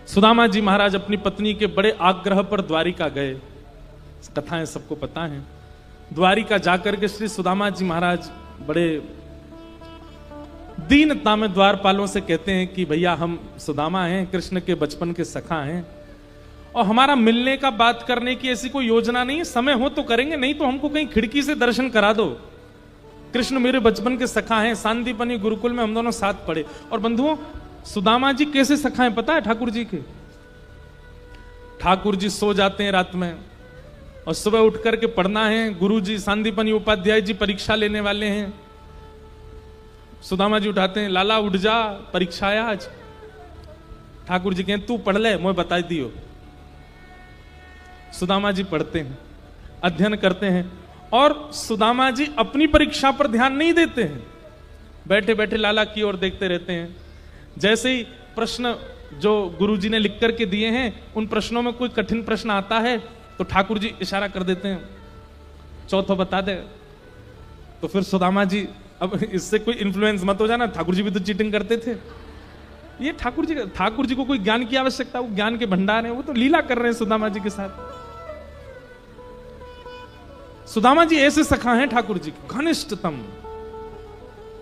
सुदामा जी महाराज अपनी पत्नी के बड़े आग्रह पर द्वारिका गए। कथाएं सबको पता है। द्वारिका जाकर के श्री सुदामा जी महाराज बड़े दीनता में द्वारपालों से कहते हैं कि भैया हम सुदामा हैं, कृष्ण के बचपन के सखा हैं, और हमारा मिलने का बात करने की ऐसी कोई योजना नहीं है। समय हो तो करेंगे, नहीं तो हमको कहीं खिड़की से दर्शन करा दो। कृष्ण मेरे बचपन के सखा हैं, सांदीपनी गुरुकुल में हम दोनों साथ पढ़े। और बंधुओं, सुदामा जी कैसे सखा हैं पता है ठाकुर जी के? ठाकुर जी सो जाते हैं रात में और सुबह उठ करके पढ़ना है। गुरु जी सांदीपनी उपाध्याय जी परीक्षा लेने वाले हैं। सुदामा जी उठाते हैं, लाला उठ जा, परीक्षा है आज। ठाकुर जी कहें तू पढ़ ले, मैं बता दियो। सुदामा जी पढ़ते हैं, अध्ययन करते हैं, और सुदामा जी अपनी परीक्षा पर ध्यान नहीं देते हैं, बैठे बैठे लाला की ओर देखते रहते हैं। जैसे ही प्रश्न जो गुरुजी ने लिख करके दिए हैं, उन प्रश्नों में कोई कठिन प्रश्न आता है तो ठाकुर जी इशारा कर देते हैं, चौथा बता दे। तो फिर सुदामा जी, अब इससे कोई इन्फ्लुएंस मत हो जाना, ठाकुर जी भी तो चीटिंग करते थे। ये ठाकुर जी को कोई ज्ञान की आवश्यकता, वो ज्ञान के भंडार है, वो तो लीला कर रहे हैं सुदामा जी के साथ। सुदामा जी ऐसे सखा हैं ठाकुर जी के, घनिष्ठतम।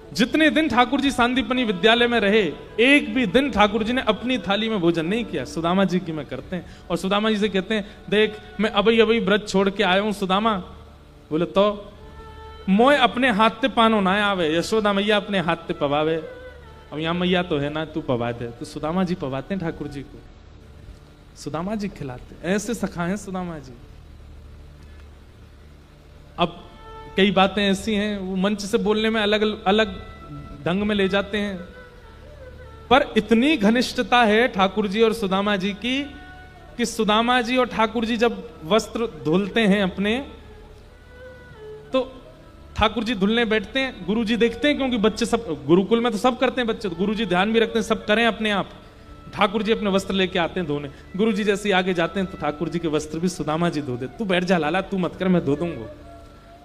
जितने दिन ठाकुर जी सांदीपनी विद्यालय में रहे, एक भी दिन ठाकुर जी ने अपनी थाली में भोजन नहीं किया। सुदामा जी की में करते हैं, और सुदामा जी से कहते हैं, देख मैं अभी अभी व्रत छोड़ के आया हूं सुदामा। बोले तो मोय अपने हाथ ते पानो ना आवे, यशोदा मैया अपने हाथ ते पवावे। अब यहां मैया तो है ना, तू पवा दे। तो सुदामा जी पवाते हैं ठाकुर जी को, सुदामा जी खिलाते। ऐसे सखा हैं सुदामा जी। अब कई बातें ऐसी हैं, वो मंच से बोलने में अलग अलग ढंग में ले जाते हैं, पर इतनी घनिष्ठता है ठाकुर जी और सुदामा जी की कि सुदामा जी और ठाकुर जी जब वस्त्र धुलते हैं अपने, तो ठाकुर जी धुलने बैठते हैं, गुरु जी देखते हैं, क्योंकि बच्चे सब गुरुकुल में तो सब करते हैं बच्चे, तो गुरु जी ध्यान भी रखते हैं सब करें अपने आप। ठाकुर जी अपने वस्त्र लेके आते हैं धोने। गुरु जी जैसे आगे जाते हैं तो ठाकुर जी के वस्त्र भी सुदामा जी धो देते। तू बैठ जा लाला, तू मत कर, मैं धो दूंगा।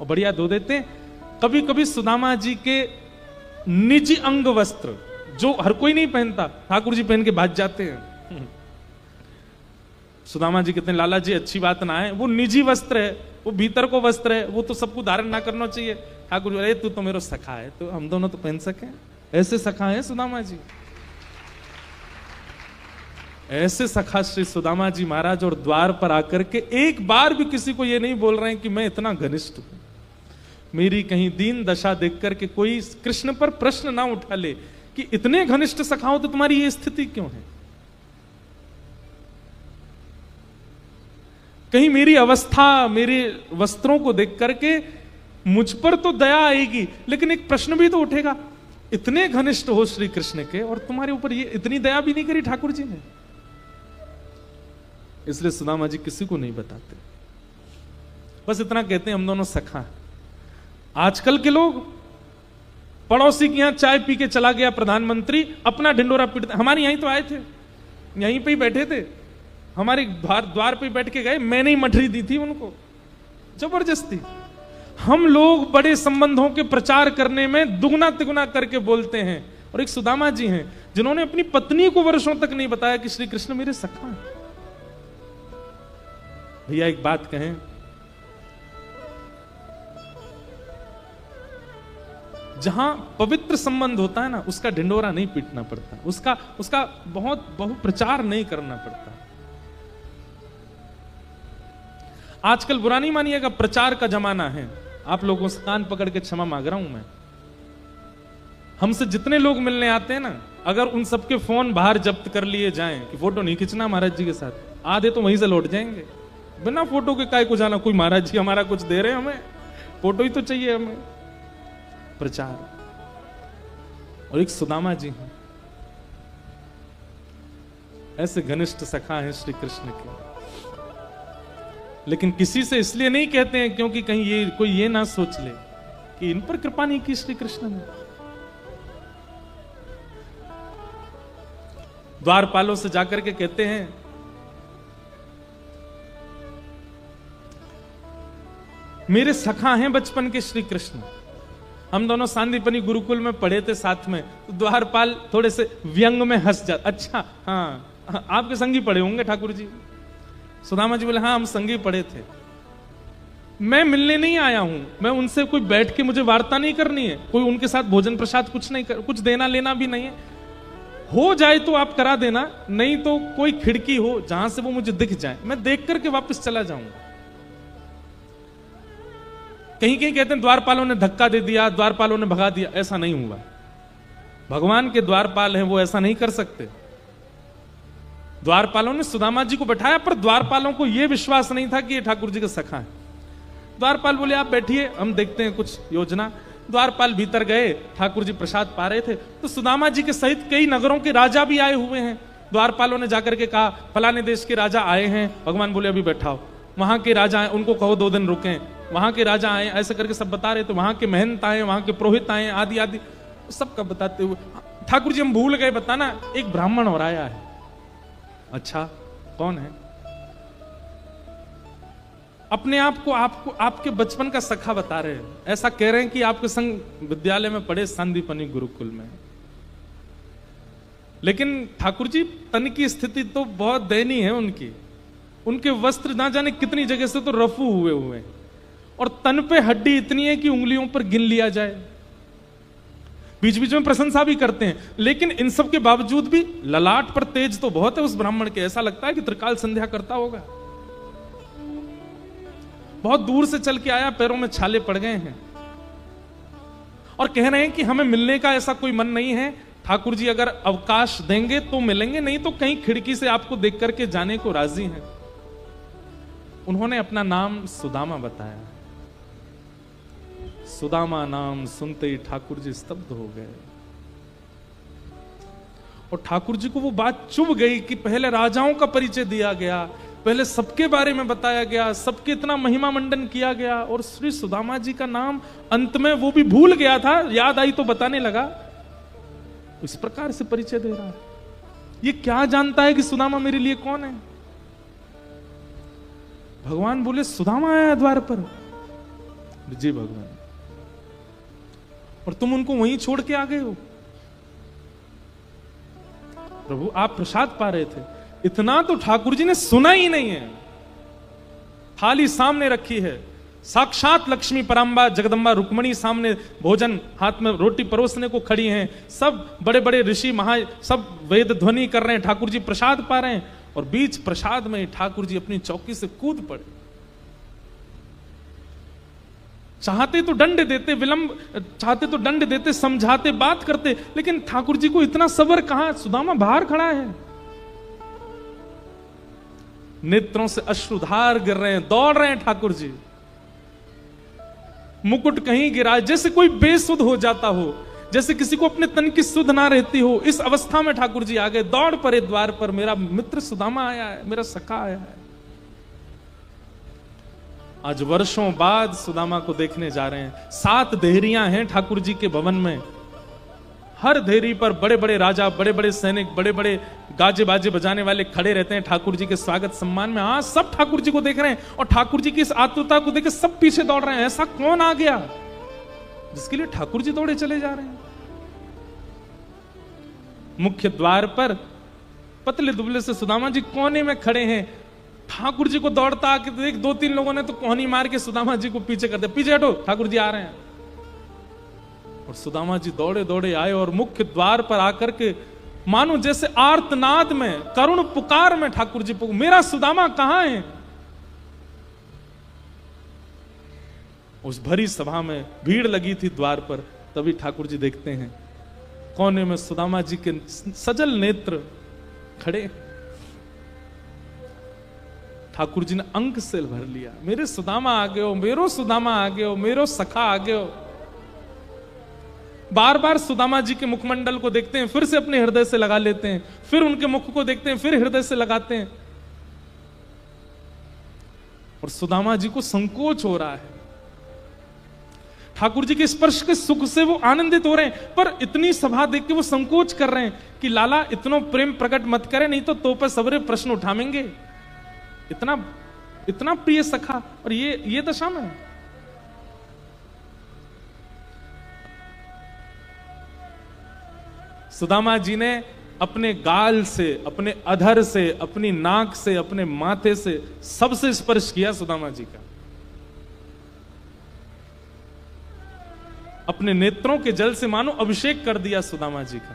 और बढ़िया धो देते हैं। कभी कभी सुदामा जी के निजी अंग वस्त्र जो हर कोई नहीं पहनता, ठाकुर जी पहन के भाग जाते हैं। सुदामा जी कहते हैं, लाला जी अच्छी बात ना है, वो निजी वस्त्र है, वो भीतर को वस्त्र है, वो तो सबको धारण ना करना चाहिए। ठाकुर जी, अरे तू तो मेरा सखा है, तो हम दोनों तो पहन सके। ऐसे सखा है सुदामा जी। ऐसे सखा श्री सुदामा जी महाराज, और द्वार पर आकर के एक बार भी किसी को ये नहीं बोल रहे हैं कि मैं इतना घनिष्ठ हूं। मेरी कहीं दीन दशा देख करके कोई कृष्ण पर प्रश्न ना उठा ले कि इतने घनिष्ठ सखाओ तो तुम्हारी ये स्थिति क्यों है। कहीं मेरी अवस्था, मेरे वस्त्रों को देख करके मुझ पर तो दया आएगी, लेकिन एक प्रश्न भी तो उठेगा, इतने घनिष्ठ हो श्री कृष्ण के और तुम्हारे ऊपर ये इतनी दया भी नहीं करी ठाकुर जी ने। इसलिए सुदामा जी किसी को नहीं बताते, बस इतना कहते हैं हम दोनों सखा हैं। आजकल के लोग, पड़ोसी के यहां चाय पी के चला गया प्रधानमंत्री, अपना ढिंडोरा पीटते। हमारे यहीं तो आए थे, यहीं पे ही बैठे थे, हमारे द्वार पे बैठ के गए, मैंने ही मठरी दी थी उनको जबरदस्ती। हम लोग बड़े संबंधों के प्रचार करने में दुगना तिगुना करके बोलते हैं, और एक सुदामा जी हैं जिन्होंने अपनी पत्नी को वर्षों तक नहीं बताया कि श्री कृष्ण मेरे सखा हैं। भैया एक बात कहें, जहां पवित्र संबंध होता है ना, उसका ढिंडोरा नहीं पीटना पड़ता, उसका बहुत प्रचार नहीं करना पड़ता। आजकल बुरा नहीं मानिएगा, प्रचार का जमाना है। आप लोगों से कान पकड़ के क्षमा मांग रहा हूं मैं। हमसे जितने लोग मिलने आते हैं ना, अगर उन सबके फोन बाहर जब्त कर लिए जाएं कि फोटो नहीं खींचना महाराज जी के साथ, आधे तो वहीं से लौट जाएंगे। बिना फोटो के काय को जाना, कोई महाराज जी हमारा कुछ दे रहे हैं, हमें फोटो ही तो चाहिए हमें। प्रचार। और एक सुदामा जी हैं, ऐसे घनिष्ठ सखा हैं श्री कृष्ण के, लेकिन किसी से इसलिए नहीं कहते हैं क्योंकि कहीं कोई ये ना सोच ले कि इन पर कृपा नहीं की श्री कृष्ण ने। द्वारपालों से जाकर के कहते हैं, मेरे सखा हैं बचपन के श्री कृष्ण, हम दोनों सांदीपनी गुरुकुल में पढ़े थे साथ में। तो द्वारपाल थोड़े से व्यंग में हंस जाते, अच्छा हाँ आपके संगी पढ़े होंगे ठाकुर जी। सुदामा जी बोले हाँ हम संगी पढ़े थे, मैं मिलने नहीं आया हूं, मैं उनसे कोई बैठ के मुझे वार्ता नहीं करनी है, कोई उनके साथ भोजन प्रसाद कुछ देना लेना भी नहीं है, हो जाए तो आप करा देना, नहीं तो कोई खिड़की हो जहां से वो मुझे दिख जाए, मैं देख करके वापस चला जाऊंगा। कहीं कहीं कहते हैं द्वारपालों ने धक्का दे दिया, द्वारपालों ने भगा दिया, ऐसा नहीं हुआ। भगवान के द्वारपाल हैं, वो ऐसा नहीं कर सकते। द्वारपालों ने सुदामा जी को बैठाया, पर द्वारपालों को यह विश्वास नहीं था कि ये ठाकुर जी का सखा है। द्वारपाल बोले आप बैठिए, हम देखते हैं कुछ योजना। द्वारपाल भीतर गए, ठाकुर जी प्रसाद पा रहे थे, तो सुदामा जी के सहित कई नगरों के राजा भी आए हुए हैं। द्वारपालों ने जाकर के कहा फलाने देश के राजा आए हैं। भगवान बोले अभी बैठाओ, वहां के राजा आए, उनको कहो 2 दिन रुकें, वहां के राजा आए, ऐसे करके सब बता रहे थे, वहां के महंत आए, वहां के पुरोहित आए, आदि आदि सबका बताते हुए ठाकुर जी हम भूल गए बताना, एक ब्राह्मण और आया है। अच्छा कौन है? अपने आप को आपको आपके बचपन का सखा बता रहे हैं, ऐसा कह रहे हैं कि आपके संग विद्यालय में पढ़े संदीपनी गुरुकुल में। लेकिन ठाकुर जी तन की स्थिति तो बहुत दयनीय है उनकी, उनके वस्त्र ना जाने कितनी जगह से तो रफू हुए और तन पे हड्डी इतनी है कि उंगलियों पर गिन लिया जाए। बीच बीच में प्रशंसा भी करते हैं, लेकिन इन सब के बावजूद भी ललाट पर तेज तो बहुत है उस ब्राह्मण के, ऐसा लगता है कि त्रिकाल संध्या करता होगा। बहुत दूर से चल के आया, पैरों में छाले पड़ गए हैं और कह रहे हैं कि हमें मिलने का ऐसा कोई मन नहीं है, ठाकुर जी अगर अवकाश देंगे तो मिलेंगे, नहीं तो कहीं खिड़की से आपको देख करके जाने को राजी हैं। उन्होंने अपना नाम सुदामा बताया। सुदामा नाम सुनते ही ठाकुर जी स्तब्ध हो गए और ठाकुर जी को वो बात चुभ गई कि पहले राजाओं का परिचय दिया गया, पहले सबके बारे में बताया गया, सबके इतना महिमा मंडन किया गया, और श्री सुदामा जी का नाम अंत में वो भी भूल गया था, याद आई तो बताने लगा, इस प्रकार से परिचय दे रहा है। ये क्या जानता है कि सुदामा मेरे लिए कौन है? भगवान बोले सुदामा आया द्वार पर। जी भगवान, और तुम उनको वहीं छोड़ के आ गए हो? प्रभु आप प्रसाद पा रहे थे, इतना तो ठाकुर जी ने सुना ही नहीं है। थाली सामने रखी है, साक्षात लक्ष्मी पराम्बा जगदम्बा रुक्मणी सामने भोजन हाथ में रोटी परोसने को खड़ी हैं, सब बड़े बड़े ऋषि महा सब वेद ध्वनि कर रहे हैं, ठाकुर जी प्रसाद पा रहे हैं, और बीच प्रसाद में ठाकुर जी अपनी चौकी से कूद पड़े। चाहते तो दंड देते, विलंब चाहते तो दंड देते, समझाते, बात करते, लेकिन ठाकुर जी को इतना सब्र कहां? सुदामा बाहर खड़ा है, नेत्रों से अश्रुधार गिर रहे हैं, दौड़ रहे हैं ठाकुर जी। मुकुट कहीं गिरा, जैसे कोई बेसुध हो जाता हो, जैसे किसी को अपने तन की सुध ना रहती हो, इस अवस्था में ठाकुर जी आ गए, दौड़ पड़े द्वार पर, मेरा मित्र सुदामा आया है, मेरा सखा आया है। आज वर्षों बाद सुदामा को देखने जा रहे हैं। 7 देहरियां हैं ठाकुर जी के भवन में, हर देहरी पर बड़े बड़े राजा, बड़े बड़े सैनिक, बड़े बड़े गाजे बाजे बजाने वाले खड़े रहते हैं ठाकुर जी के स्वागत सम्मान में। हाँ, सब ठाकुर जी को देख रहे हैं और ठाकुर जी की इस आतुरता को देख सब पीछे दौड़ रहे हैं। ऐसा कौन आ गया जिसके लिए ठाकुर जी दौड़े चले जा रहे हैं? मुख्य द्वार पर पतले दुबले से सुदामा जी कोने में खड़े हैं। ठाकुर जी को दौड़ता आके देख 2-3 लोगों ने तो कोहनी मार के सुदामा जी को पीछे कर दिया, पीछे हटो ठाकुर जी आ रहे हैं। और सुदामा जी दौड़े दौड़े आए और मुख्य द्वार पर आकर के मानो जैसे आर्तनाद में, करुण पुकार में ठाकुर जी पुकार, मेरा सुदामा कहां है? उस भरी सभा में भीड़ लगी थी द्वार पर, तभी ठाकुर जी देखते हैं कोने में सुदामा जी के सजल नेत्र खड़े। ठाकुर जी ने अंक से भर लिया, मेरे सुदामा आ गए हो, मेरो सुदामा आ गए हो, मेरो सखा आ गए हो। बार बार सुदामा जी के मुखमंडल को देखते हैं, फिर से अपने हृदय से लगा लेते हैं, फिर उनके मुख को देखते हैं, फिर हृदय से लगाते हैं। और सुदामा जी को संकोच हो रहा है, ठाकुर जी के स्पर्श के सुख से वो आनंदित हो रहे हैं, पर इतनी सभा देख के वो संकोच कर रहे हैं कि लाला इतना प्रेम प्रकट मत करे, नहीं तो पे सबरे प्रश्न उठावेंगे। इतना इतना प्रिय सखा और ये दशा में। सुदामा जी ने अपने गाल से, अपने अधर से, अपनी नाक से, अपने माथे से सबसे स्पर्श किया सुदामा जी का। अपने नेत्रों के जल से मानो अभिषेक कर दिया सुदामा जी का।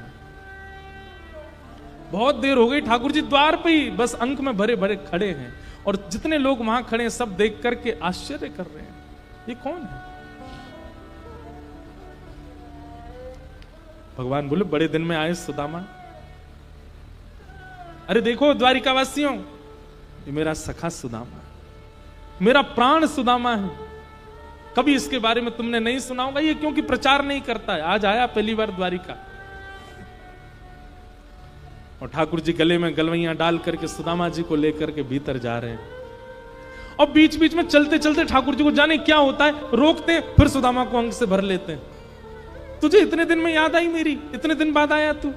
बहुत देर हो गई, ठाकुर जी द्वार पे ही बस अंक में भरे भरे खड़े हैं, और जितने लोग वहां खड़े हैं सब देख करके आश्चर्य कर रहे हैं, ये कौन है? भगवान बोले, बड़े दिन में आए सुदामा। अरे देखो द्वारिका वासियों, ये मेरा सखा सुदामा, मेरा प्राण सुदामा है। कभी इसके बारे में तुमने नहीं सुना होगा, ये क्योंकि प्रचार नहीं करता है, आज आया पहली बार द्वारिका। और ठाकुर जी गले में गलवैयां डाल करके सुदामा जी को लेकर के भीतर जा रहे हैं, और बीच बीच में चलते चलते ठाकुर जी को जाने क्या होता है, रोकते हैं, फिर सुदामा को अंग से भर लेते हैं। तुझे इतने दिन में याद आई मेरी, इतने दिन बाद आया तू।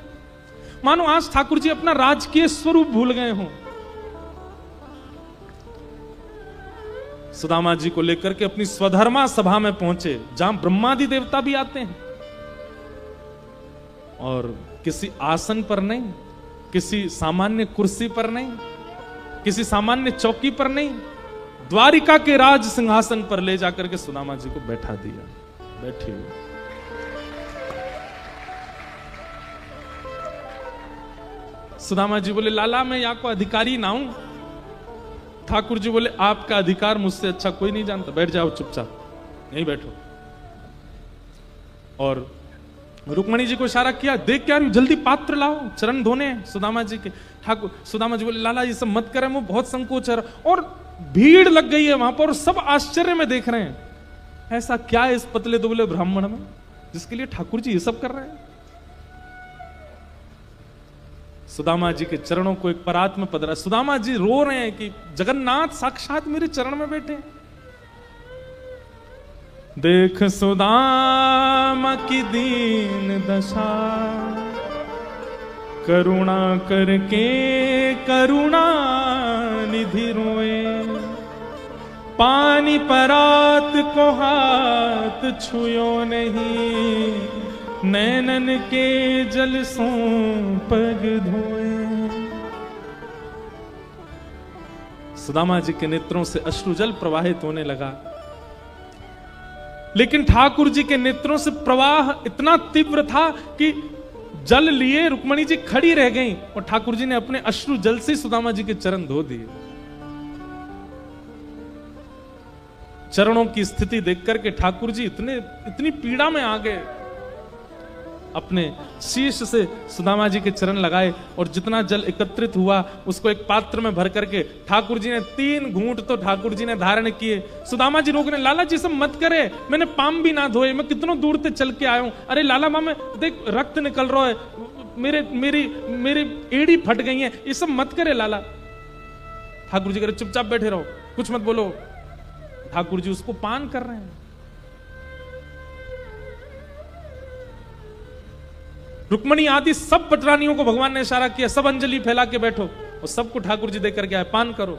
मानो आज ठाकुर जी अपना राजकीय स्वरूप भूल गए हों। सुदामा जी को लेकर के अपनी स्वधर्मा सभा में पहुंचे, जहां ब्रह्मादि देवता भी आते हैं, और किसी आसन पर नहीं, किसी सामान्य कुर्सी पर नहीं, किसी सामान्य चौकी पर नहीं, द्वारिका के राज सिंहासन पर ले जाकर के सुदामा जी को बैठा दिया। बैठे हुए सुदामा जी बोले, लाला मैं यहाँ को अधिकारी ना हूं। ठाकुर जी बोले, आपका अधिकार मुझसे अच्छा कोई नहीं जानता, बैठ जाओ चुपचाप, यहीं बैठो। और रुक्मणी जी को इशारा किया, देख क्या रही, जल्दी पात्र लाओ, चरण धोने सुदामा जी के। ठाकुर सुदामा जी बोले, लाला ये सब मत करें, वो बहुत संकोच है। और भीड़ लग गई है वहां पर, और सब आश्चर्य में देख रहे हैं, ऐसा क्या है इस पतले दुबले ब्राह्मण में जिसके लिए ठाकुर जी ये सब कर रहे हैं। सुदामा जी के चरणों को एक परात में पधरा, सुदामा जी रो रहे हैं कि जगन्नाथ साक्षात मेरे चरण में बैठे हैं। देख सुदामा की दीन दशा, करुणा करके करुणा निधि रोए, पानी परात को हाथ छुयो नहीं, नैनन के जल सो पग धोए। सुदामा जी के नेत्रों से अश्रुजल प्रवाहित होने लगा, लेकिन ठाकुर जी के नेत्रों से प्रवाह इतना तीव्र था कि जल लिए रुक्मणी जी खड़ी रह गईं, और ठाकुर जी ने अपने अश्रु जल से सुदामा जी के चरण धो दिए। चरणों की स्थिति देख करके ठाकुर जी इतनी पीड़ा में आ गए, अपने शीश से सुदामा जी के चरण लगाए, और जितना जल एकत्रित हुआ उसको एक पात्र में भर करके ठाकुर जी ने 3 घूंट तो ठाकुर जी ने धारण किए। सुदामा जी रोकने, लाला जी सब मत करे, मैंने पाम भी ना धोए, मैं कितनों दूर से चल के आया हूं। अरे लाला मामे देख रक्त निकल रहा है, मेरी एड़ी फट गई है, ये सब मत करे लाला। ठाकुर जी कह रहे, चुपचाप बैठे रहो, कुछ मत बोलो। ठाकुर जी उसको पान कर रहे हैं। रुक्मणी आदि सब पटरानियों को भगवान ने इशारा किया, सब अंजलि फैला के बैठो, और सबको ठाकुर जी देकर के आए, पान करो।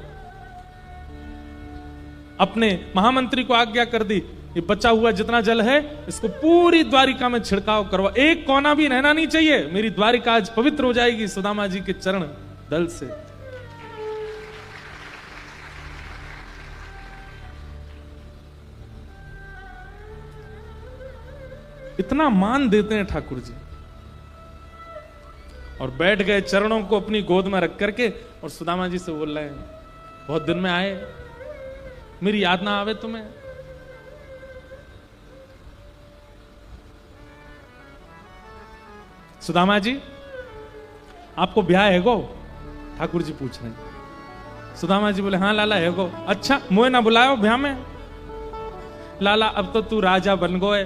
अपने महामंत्री को आज्ञा कर दी, ये बचा हुआ जितना जल है इसको पूरी द्वारिका में छिड़काव करवा, एक कोना भी रहना नहीं चाहिए, मेरी द्वारिका आज पवित्र हो जाएगी सुदामा जी के चरण दल से। इतना मान देते हैं ठाकुर जी। और बैठ गए चरणों को अपनी गोद में रख करके, और सुदामा जी से बोल रहे हैं, बहुत दिन में आए, मेरी याद ना आवे तुम्हें? सुदामा जी आपको ब्याह है गो? ठाकुर जी पूछ रहे हैं। सुदामा जी बोले, हाँ लाला है गो। अच्छा मुझे ना बुलायो ब्याह में? लाला अब तो तू राजा बन गए,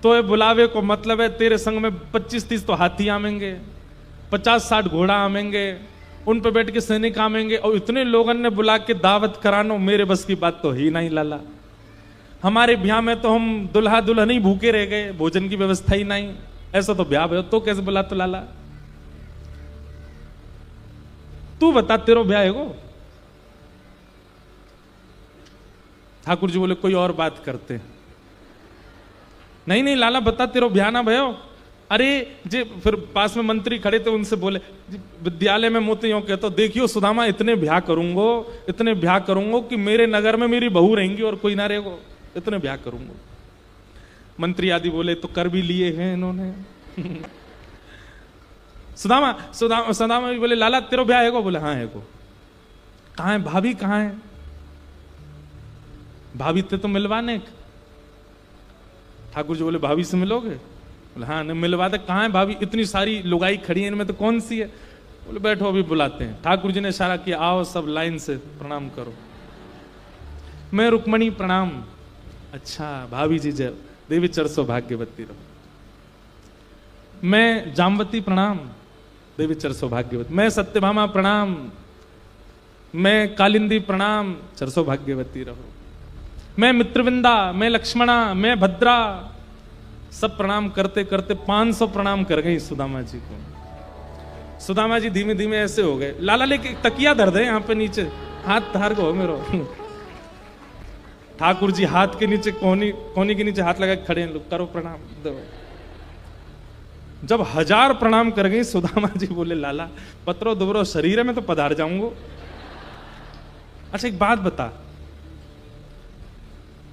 तो ये बुलावे को मतलब है तेरे संग में 25-30 तो हाथी आमेंगे, 50-60 घोड़ा आमेंगे, उन पे बैठ के सैनिक आमेंगे, और इतने लोगों ने बुला के दावत करानो मेरे बस की बात तो ही नहीं लाला। हमारे ब्याह में तो हम दुल्हा दुल्हन ही भूखे रह गए, भोजन की व्यवस्था ही नहीं, ऐसा तो ब्याह है तो कैसे बुला तो लाला? तू बता तेरो ब्याह है गो? ठाकुर जी बोले, कोई और बात करते। नहीं नहीं लाला बता, तेरो ब्याह ना भयो? अरे जे फिर पास में मंत्री खड़े थे, उनसे बोले विद्यालय में मोतियों के, तो देखियो सुदामा इतने ब्याह करूंगो कि मेरे नगर में मेरी बहू रहेंगी और कोई ना रहेगो, इतने ब्याह करूंगो। मंत्री आदि बोले तो कर भी लिए हैं इन्होंने। सुदामा भी बोले लाला तेरो ब्याह है को? बोले हाँ है को। कहाँ है भाभी, कहाँ है भाभी? थे तो मिलवाने। ठाकुर जी बोले भाभी से मिलोगे? बोले हाँ नहीं मिलवा दे। कहाँ है भाभी? इतनी सारी लुगाई खड़ी है, इनमें तो कौन सी है? बोले बैठो अभी बुलाते हैं। ठाकुर जी ने इशारा किया, आओ सब लाइन से प्रणाम करो। मैं रुक्मणी प्रणाम। अच्छा भाभी जी जय, देवी चर सौभाग्यवती रहो। मैं जामवती प्रणाम, देवी चर सौभाग्यवती। मैं सत्यभामा प्रणाम, मैं कालिंदी प्रणाम, चर सौभाग्यवती रहो। मैं मित्रविंदा, मैं लक्ष्मणा, मैं भद्रा। सब प्रणाम करते करते 500 प्रणाम कर गई सुदामा जी को। सुदामा जी धीमे धीमे ऐसे हो गए। लाला लेके तकिया धर दे यहाँ पे नीचे, हाथ धार को मेरो। ठाकुर जी हाथ के नीचे कोनी के नीचे हाथ लगा खड़े हैं, लोग करो प्रणाम दो। जब 1000 प्रणाम कर गई सुदामा जी बोले लाला पत्रो दुबरो शरीर में तो पधार जाऊंगो। अच्छा एक बात बता,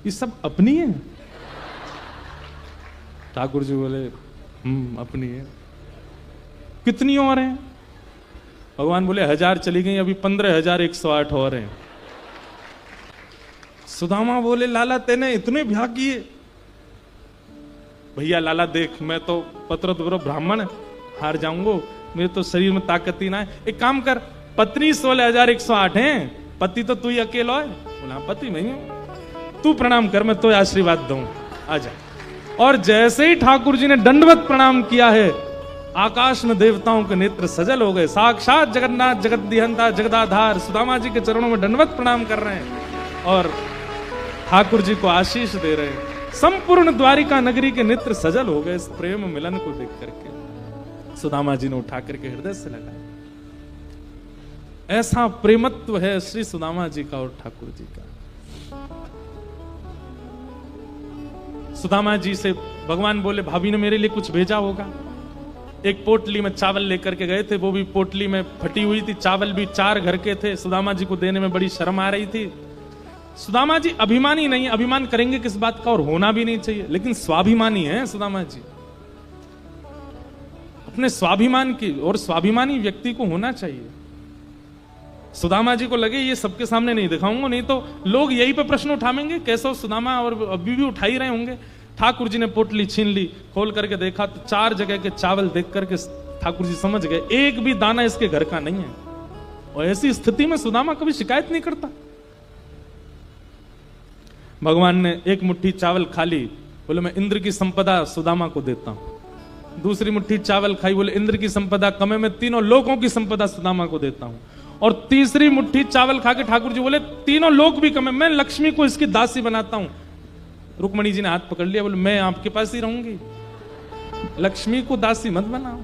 ये सब अपनी है? ठाकुर जी बोले अपनी है। कितनी और हैं? भगवान बोले 1000 चली गई, अभी 15,108 और हैं। सुदामा बोले लाला तेने इतने ब्याह किए? भैया लाला देख, मैं तो पत्र दुबरो ब्राह्मण हार जाऊंगो, मेरे तो शरीर में ताकत ही ना है। एक काम कर, पत्नी 16,108 हैं, पति तो तू ही अकेला है। बोला पति मैं हूं, तू प्रणाम कर, मैं तो आशीर्वाद दूं, आजा। और जैसे ही ठाकुर जी ने दंडवत प्रणाम किया है, आकाश में देवताओं के नेत्र सजल हो गए। साक्षात जगन्नाथ जगद्दिहंता जगदाधार सुदामा जी के चरणों में दंडवत प्रणाम कर रहे हैं और ठाकुर जी को आशीष दे रहे हैं। संपूर्ण द्वारिका नगरी के नेत्र सजल हो गए इस प्रेम मिलन को देख करके। सुदामा जी ने उठा करके हृदय से लगाया। ऐसा प्रेमत्व है श्री सुदामा जी का और ठाकुर जी का। सुदामा जी से भगवान बोले भाभी ने मेरे लिए कुछ भेजा होगा। एक पोटली में चावल लेकर के गए थे, वो भी पोटली में फटी हुई थी। चावल भी 4 घर के थे। सुदामा जी को देने में बड़ी शर्म आ रही थी। सुदामा जी अभिमानी नहीं, अभिमान करेंगे किस बात का, और होना भी नहीं चाहिए, लेकिन स्वाभिमानी है सुदामा जी। अपने स्वाभिमान की, और स्वाभिमानी व्यक्ति को होना चाहिए। सुदामा जी को लगे ये सबके सामने नहीं दिखाऊंगा, नहीं तो लोग यही पे प्रश्न उठाएंगे कैसे सुदामा, और अभी भी उठा ही रहे होंगे। ठाकुर जी ने पोटली छीन ली, खोल करके देखा तो 4 जगह के चावल देख करके ठाकुर जी समझ गए एक भी दाना इसके घर का नहीं है। और ऐसी स्थिति में सुदामा कभी शिकायत नहीं करता। भगवान ने एक मुट्ठी चावल खा ली, बोले मैं इंद्र की संपदा सुदामा को देता हूं। दूसरी मुट्ठी चावल खाई, बोले इंद्र की संपदा कम है, मैं तीनों लोकों की संपदा सुदामा को देता हूं। और तीसरी मुट्ठी चावल खा के ठाकुर जी बोले तीनों लोक भी कम है, मैं लक्ष्मी को इसकी दासी बनाता हूं। रुक्मणी जी ने हाथ पकड़ लिया, बोले मैं आपके पास ही रहूंगी, लक्ष्मी को दासी मत बनाओ।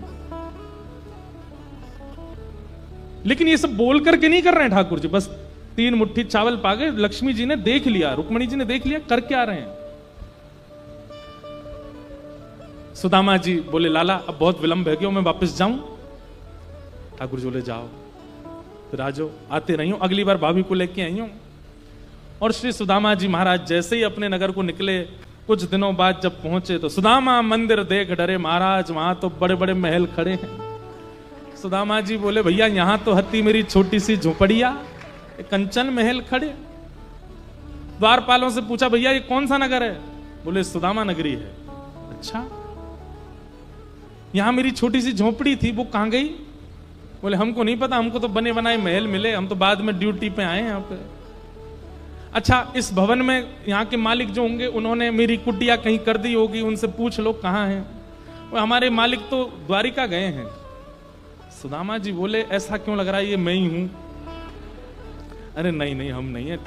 लेकिन ये सब बोल करके नहीं कर रहे हैं ठाकुर जी, बस 3 मुट्ठी चावल पा गए। लक्ष्मी जी ने देख लिया, रुक्मणी जी ने देख लिया कर क्या रहे हैं। सुदामा जी बोले लाला अब बहुत विलंब है क्यों, मैं वापस जाऊं? ठाकुर जी बोले जाओ, फिर आ जाओ, आते नहीं हो, अगली बार भाभी को लेके आई हूं। और श्री सुदामा जी महाराज जैसे ही अपने नगर को निकले, कुछ दिनों बाद जब पहुंचे तो सुदामा मंदिर देख डरे महाराज, वहां तो बड़े बड़े महल खड़े हैं। सुदामा जी बोले भैया यहां तो हत्ती मेरी छोटी सी झोपड़िया, कंचन महल खड़े। द्वारपालों से पूछा भैया ये कौन सा नगर है? बोले सुदामा नगरी है। अच्छा, यहां मेरी छोटी सी झोपड़ी थी वो कहां गई? बोले हमको नहीं पता, हमको तो बने बनाए महल मिले, हम तो बाद में ड्यूटी पे आए यहाँ पे। अच्छा, इस भवन में यहाँ के मालिक जो होंगे उन्होंने मेरी कुटिया कहीं कर दी होगी, उनसे पूछ लो कहाँ हैं। हमारे मालिक तो द्वारिका गए हैं। सुदामा जी बोले ऐसा क्यों लग रहा है ये मैं ही हूं? अरे नहीं नहीं हम नहीं है,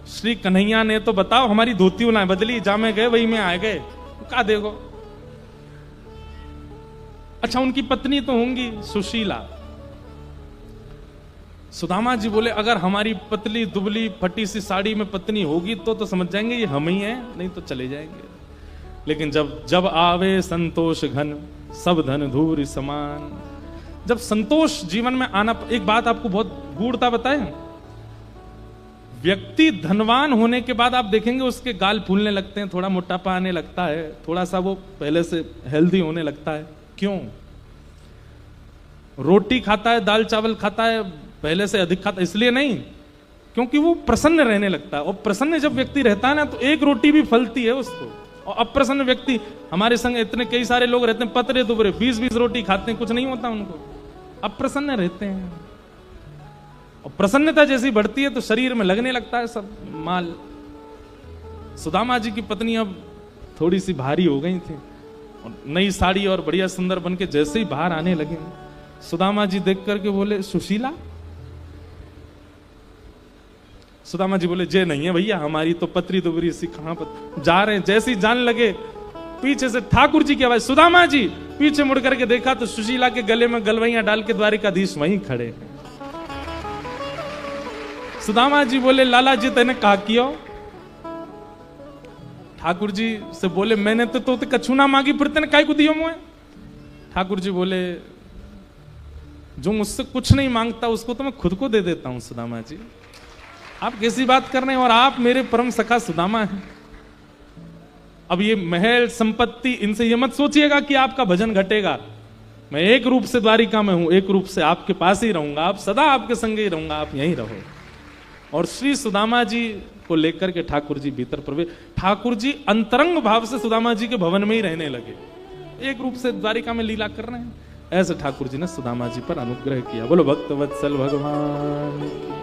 श्री कन्हैया ने तो बताओ हमारी धोती ना बदली, जा में गए वही में आ गए, कहा देखो। अच्छा, उनकी पत्नी तो होंगी सुशीला। सुदामा जी बोले अगर हमारी पतली दुबली फटी सी साड़ी में पत्नी होगी तो समझ जाएंगे ये हम ही हैं, नहीं तो चले जाएंगे। लेकिन जब आवे संतोष घन सब धन धूरी समान। जब संतोष जीवन में आना, एक बात आपको बहुत गूढ़ता बताएं, व्यक्ति धनवान होने के बाद आप देखेंगे उसके गाल फूलने लगते हैं, थोड़ा मोटापा आने लगता है, थोड़ा सा वो पहले से हेल्दी होने लगता है। क्यों? रोटी खाता है, दाल चावल खाता है, पहले से अधिक खाता है, इसलिए नहीं, क्योंकि वो प्रसन्न रहने लगता है। और प्रसन्न जब व्यक्ति रहता है ना, तो एक रोटी भी फलती है उसको। और अप्रसन्न व्यक्ति, हमारे संग इतने कई सारे लोग रहते हैं, पतरे दुबरे 20-20 रोटी खाते हैं, कुछ नहीं होता उनको, अप्रसन्न रहते हैं। और प्रसन्नता जैसी बढ़ती है तो शरीर में लगने लगता है सब माल। सुदामा जी की पत्नी अब थोड़ी सी भारी हो गई थी, और नई साड़ी और बढ़िया सुंदर बन के जैसे ही बाहर आने लगे, सुदामा जी देख करके बोले, सुशीला? सुदामा जी बोले, जे नहीं है भैया, हमारी तो पतरी दुबरी सी कहां पर जा रहे हैं। जैसे ही जाने लगे, पीछे से ठाकुर जी की आवाज, सुदामा जी। पीछे मुड़ करके देखा तो सुशीला के गले में गलवैया डाल के द्वारिकाधीश वहीं खड़े हैं। सुदामा जी बोले, लाला जी तेने कहा किया? ठाकुर जी से बोले, मैंने तो कछु ना मांगी, फिर तेने काय को दियो मुझे? ठाकुर जी बोले, जो मुझसे कुछ नहीं मांगता उसको तो मैं खुद को दे देता हूं सुदामा जी। आप कैसी बात कर रहे हैं? और आप मेरे परम सखा सुदामा हैं। अब ये महल संपत्ति, इनसे ये मत सोचिएगा कि आपका भजन घटेगा। मैं एक रूप से द्वारिका में हूं, एक रूप से आपके पास ही रहूंगा, आप सदा आपके संग ही रहूंगा, आप यहीं रहो। और श्री सुदामा जी को लेकर के ठाकुर जी भीतर प्रवेश, ठाकुर जी अंतरंग भाव से सुदामा जी के भवन में ही रहने लगे, एक रूप से द्वारिका में लीला कर रहे हैं। ऐसे ठाकुर जी ने सुदामा जी पर अनुग्रह किया। बोलो भक्त वत्सल भगवान।